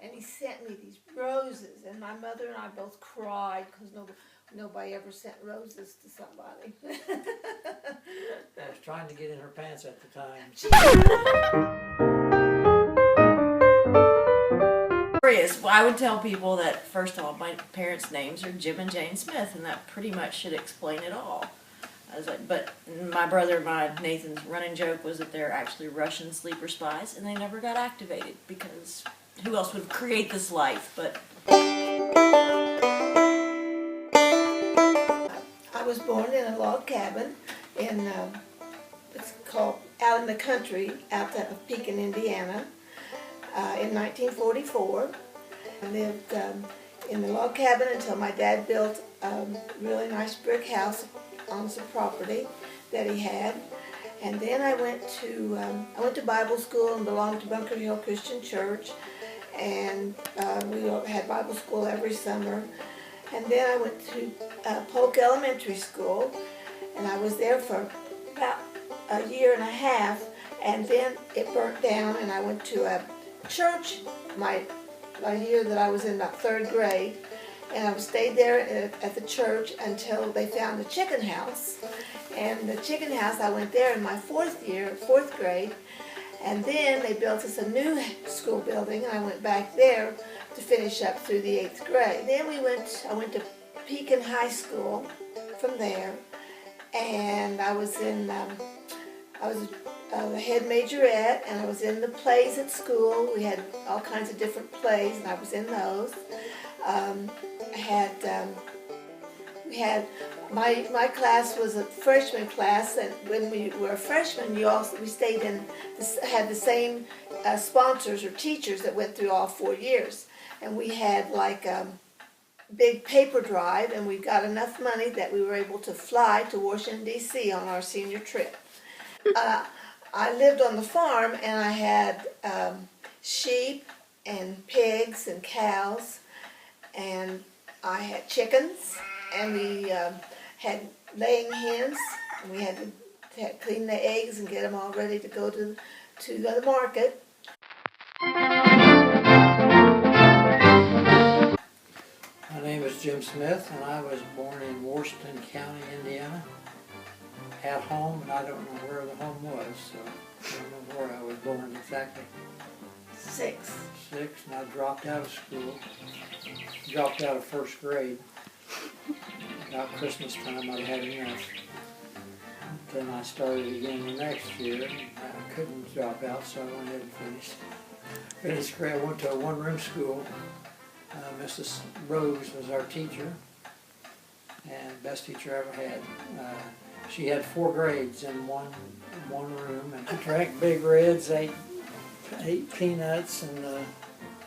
and he sent me these roses, and my mother and I both cried because nobody ever sent roses to somebody. I was trying to get in her pants at the time. Well, I would tell people that, first of all, my parents' names are Jim and Jane Smith, and that pretty much should explain it all. I was like, but my brother, Nathan's running joke was that they're actually Russian sleeper spies, and they never got activated, because who else would create this life? But I was born in a log cabin in, it's called out in the country, out of Pekin, Indiana, in 1944. I lived in the log cabin until my dad built a really nice brick house on some property that he had. And then I went to Bible school and belonged to Bunker Hill Christian Church, and we had Bible school every summer. And then I went to Polk Elementary School, and I was there for about a year and a half, and then it burnt down, and I went to a church my year that I was in about third grade, and I stayed there at the church until they found a chicken house. And the chicken house, I went there in my fourth grade, and then they built us a new school building, and I went back there to finish up through the 8th grade. Then I went to Pekin High School from there, and I was the head majorette, and I was in the plays at school. We had all kinds of different plays, and I was in those. My class was a freshman class, and when we were freshmen, we had the same sponsors or teachers that went through all 4 years, and we had like a big paper drive, and we got enough money that we were able to fly to Washington, D.C. on our senior trip. I lived on the farm, and I had sheep and pigs and cows, and I had chickens, and we had laying hens, and we had to clean the eggs and get them all ready to go to the market. My name is Jim Smith, and I was born in Washington County, Indiana. At home, and I don't know where the home was, so I don't know where I was born exactly. 6, and I dropped out of school. Dropped out of first grade. About Christmas time, I had enough. Then I started again the next year. I couldn't drop out, so I went ahead and finished. Finished grade. I went to a one-room school. Mrs. Rose was our teacher, and best teacher I ever had. She had 4 grades in one room, and I drank Big Reds, ate peanuts, and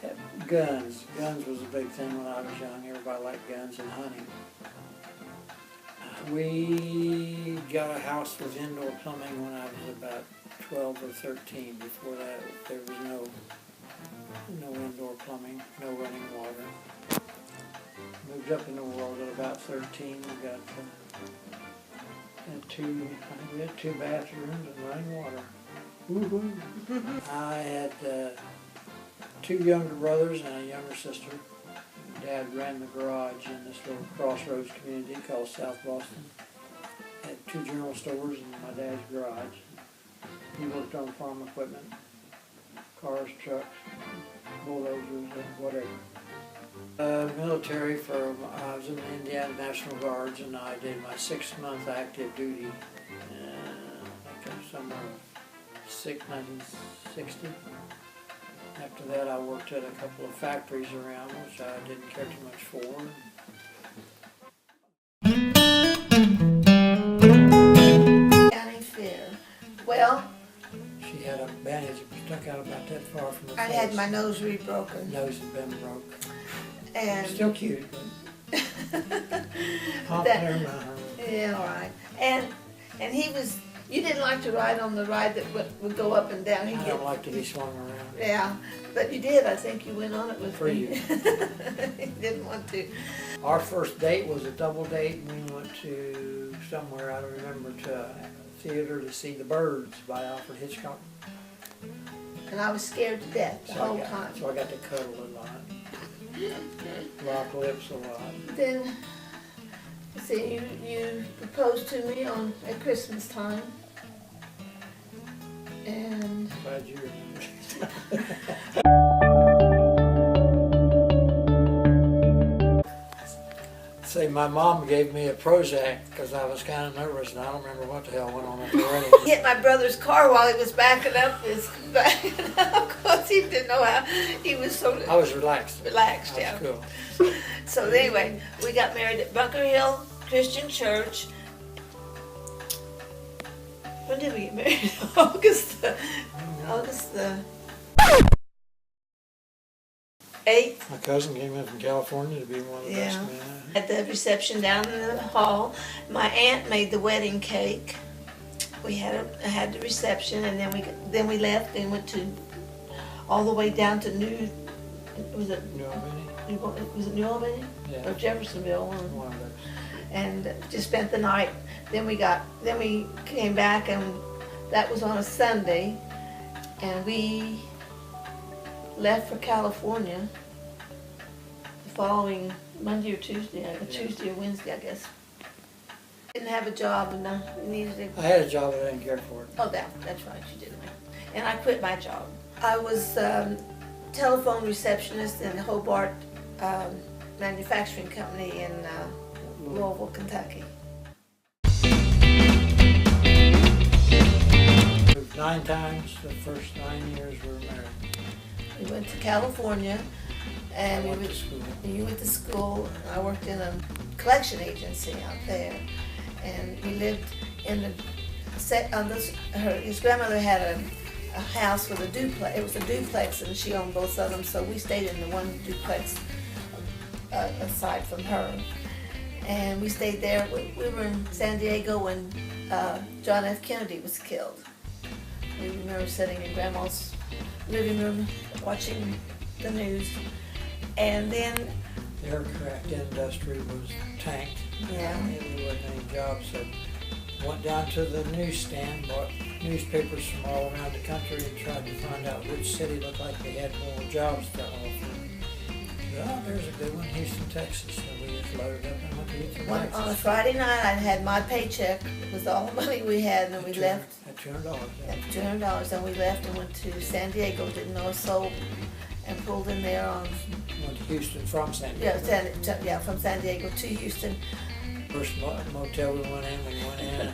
had guns. Guns was a big thing when I was young. Everybody liked guns and hunting. We got a house with indoor plumbing when I was about 12 or 13. Before that, there was no indoor plumbing, no running water. Moved up in the world at about 13. We got we had 2 bathrooms and running water. Woo-hoo. I had 2 younger brothers and a younger sister. Dad ran the garage in this little crossroads community called South Boston. Had 2 general stores in my dad's garage. He worked on farm equipment, cars, trucks, bulldozers, whatever. Military I was in the Indiana National Guards, and I did my 6-month active duty, somewhere 1960. After that, I worked at a couple of factories around, which I didn't care too much for. County Fair. Well, She had a bandage that stuck out about that far from the face. I had my nose rebroken. Nose had been broke. And Still cute, but yeah, all right. And he was. You didn't like to ride on the ride that would go up and down. I don't like to be swung around. Yeah, but you did. I think you went on it with For you. He didn't want to. Our first date was a double date. We went to somewhere, I don't remember, to a theater to see The Birds by Alfred Hitchcock. and I was scared to death the whole time. So I got to cuddle a lot. Lock lips a lot. Then, see, you proposed to me at Christmas time, and Glad you remember. See, my mom gave me a Prozac because I was kind of nervous, and I don't remember what the hell went on at the wedding. hit my brother's car while he was backing up because he didn't know how. He was so I was relaxed. relaxed, I yeah. was cool. So anyway, we got married at Bunker Hill Christian Church. When did we get married? August the 8th. My cousin came in from California to be one of the best Yeah. men. At the reception down in the hall, my aunt made the wedding cake. We had the reception, and then we left and went to all the way down to New Albany? was it New Albany Yeah. or Jeffersonville? One of those. And just spent the night. Then we came back, and that was on a Sunday, and we left for California the following Monday or Tuesday, Tuesday or Wednesday, I guess. Didn't have a job, and I needed to. I had a job, but I didn't care for it. Oh, that's right, you did. And I quit my job. I was telephone receptionist in Hobart Manufacturing Company in Louisville, Kentucky. Moved 9 times. The first 9 years we were married. We went to California, and I went to school. You went to school. I worked in a collection agency out there, and we lived in his grandmother had a house with a duplex. It was a duplex, and she owned both of them, so we stayed in the one duplex aside from her. And we stayed there. We were in San Diego when John F. Kennedy was killed. We remember sitting in Grandma's living room watching the news. And then, The aircraft industry was tanked. yeah, There wasn't any jobs, so went down to the newsstand, bought newspapers from all around the country and tried to find out which city looked like they had more jobs to offer. Oh, there's a good one, Houston, Texas. So we just loaded up and went to Houston, on a Texas. Friday night I had my paycheck. It was all the money we had, and then we left At $200. at $200, and we left and went to San Diego, didn't know a soul, and pulled in there on, Went to Houston from San Diego. from San Diego to Houston. First motel we went in and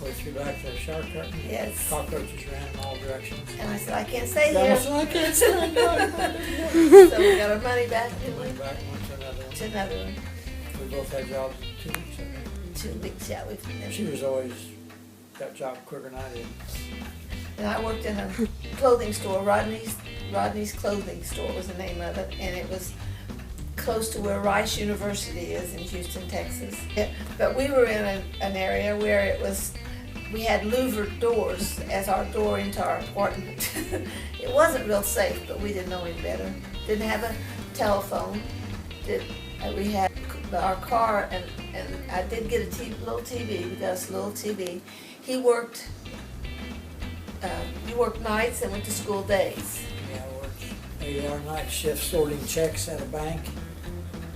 we threw back the shower curtain. Yes. Cockroaches ran in all directions. And I said, I can't stay I here. said, I can't stand So we got our money back, We and we went back and went to another one. to another one. We both had jobs in 2 weeks, I think. 2 weeks, yeah. She was always got a job quicker than I did. And I worked in a clothing store, Rodney's Clothing Store was the name of it, and it was close to where Rice University is in Houston, Texas. But we were in an area where we had louvered doors as our door into our apartment. It wasn't real safe, but we didn't know any better. Didn't have a telephone. We had our car, and I did get a little TV. We got us a little TV. He worked nights and went to school days. Yeah, I worked 8-hour night shift sorting checks at a bank.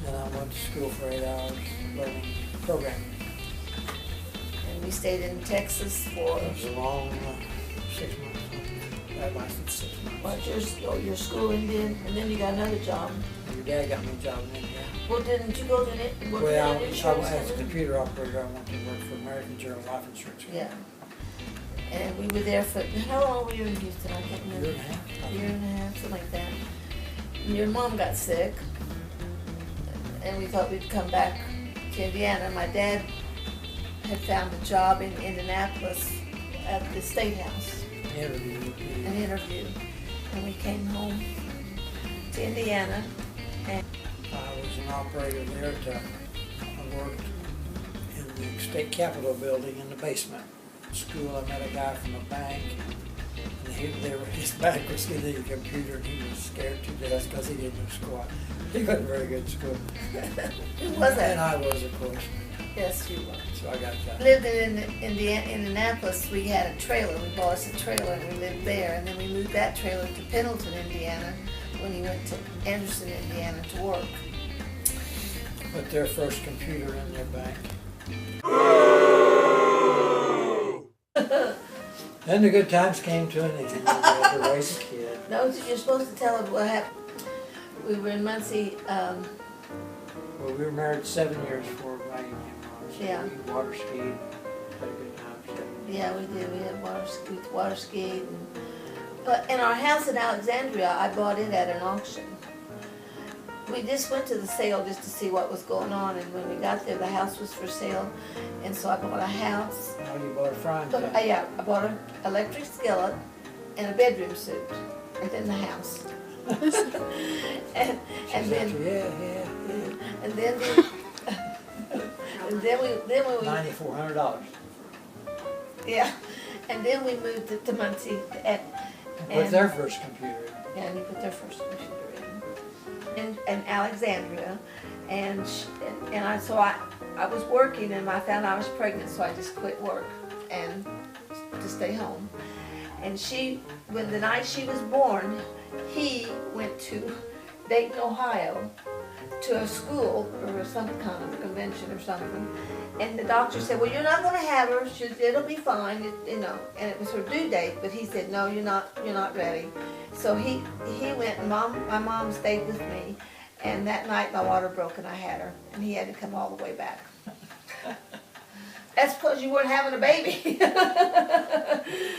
Then I went to school for 8 hours learning programming. And we stayed in Texas for, It was a long 6 months. That lasted 6 months. your schooling did, and then you got another job. Your dad got me a job in India. Well, didn't you go to work Well, in an insurance as a company? computer operator, I went to work for American General Life Insurance. Yeah. And we were there for, how long were you in Houston? I can't A remember. year and a half. A year and a half, something like that. And your mom got sick, and we thought we'd come back to Indiana. My dad had found a job in Indianapolis at the State House, an interview, and we came home to Indiana. I was an operator there. I worked in the state capitol building in the basement. At school, I met a guy from a bank, and his bank was getting a computer, and he was scared to death because he didn't know squat. He wasn't very good at school. Who was And that? I was, of course. Yes, you were. So I got that. Lived in Indianapolis. We had a trailer. We bought us a trailer and we lived there. And then we moved that trailer to Pendleton, Indiana, when he went to Anderson, Indiana to work. Put their first computer in their bank. Then the good times came to an end. We had to raise a kid. No, you're supposed to tell them what happened. We were in Muncie. Well, we were married 7 years before Maggie came along. So Yeah. we water skied, had a good time. 7 years. Yeah, we did. We had water skied. But in our house in Alexandria, I bought it at an auction. We just went to the sale just to see what was going on, and when we got there, the house was for sale, and so I bought a house. Oh, you bought a frying pan. Yeah, I bought an electric skillet and a bedroom suit within the house. and She's then after, yeah. and then we $9,400. yeah, and then we moved to Muncie And put their first computer in. and you put their first computer in Alexandria, and I was working, and I found I was pregnant, so I just quit work and to stay home. And when the night she was born, he went to Dayton, Ohio, to a school or some kind of convention or something. And the doctor said, "Well, you're not going to have her. It'll be fine, you know." And it was her due date, but he said, "No, you're not ready." So he went, and my mom stayed with me. And that night my water broke and I had her, and he had to come all the way back. That's because you weren't having a baby.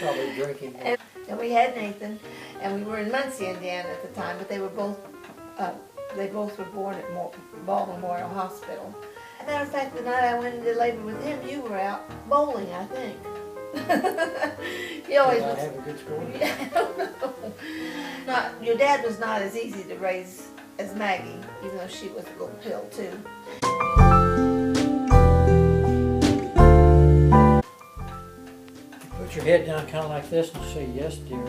Probably drinking more. And we had Nathan, and we were in Muncie, Indiana at the time, but they both were born at Ball Memorial Hospital. As a matter of fact, the night I went into labor with him, you were out bowling, I think. He always Did I was. have a good score? Yeah, I don't know. Your dad was not as easy to raise as Maggie, even though she was a little pill too. Put your head down kind of like this and say, "Yes, dear."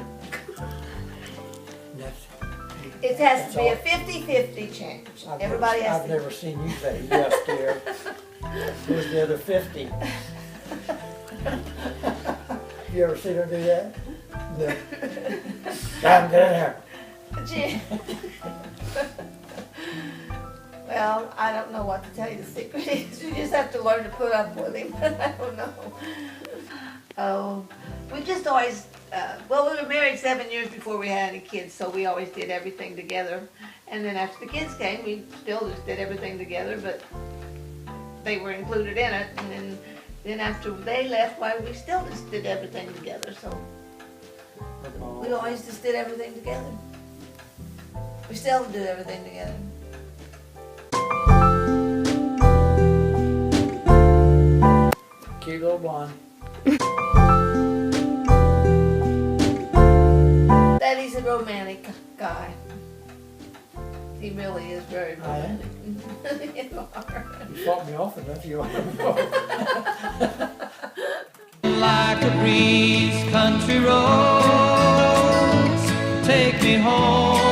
It has to be a 50-50 change. Everybody has I've to. never seen you say, "Yes, dear." Who's the other 50? You ever seen her do that? No. Time, get in here. Gee. Well, I don't know what to tell you the secret is. You just have to learn to put up with him. I don't know. Oh, we just always, we were married 7 years before we had any kids, so we always did everything together. And then after the kids came, we still just did everything together, but they were included in it. And then after they left, we still just did everything together. So we always just did everything together. We still do everything together. Cute little blonde. Daddy's a romantic guy. He really is very I am. romantic. You are. You fought me off enough, you are. Like a breeze, country roads take me home.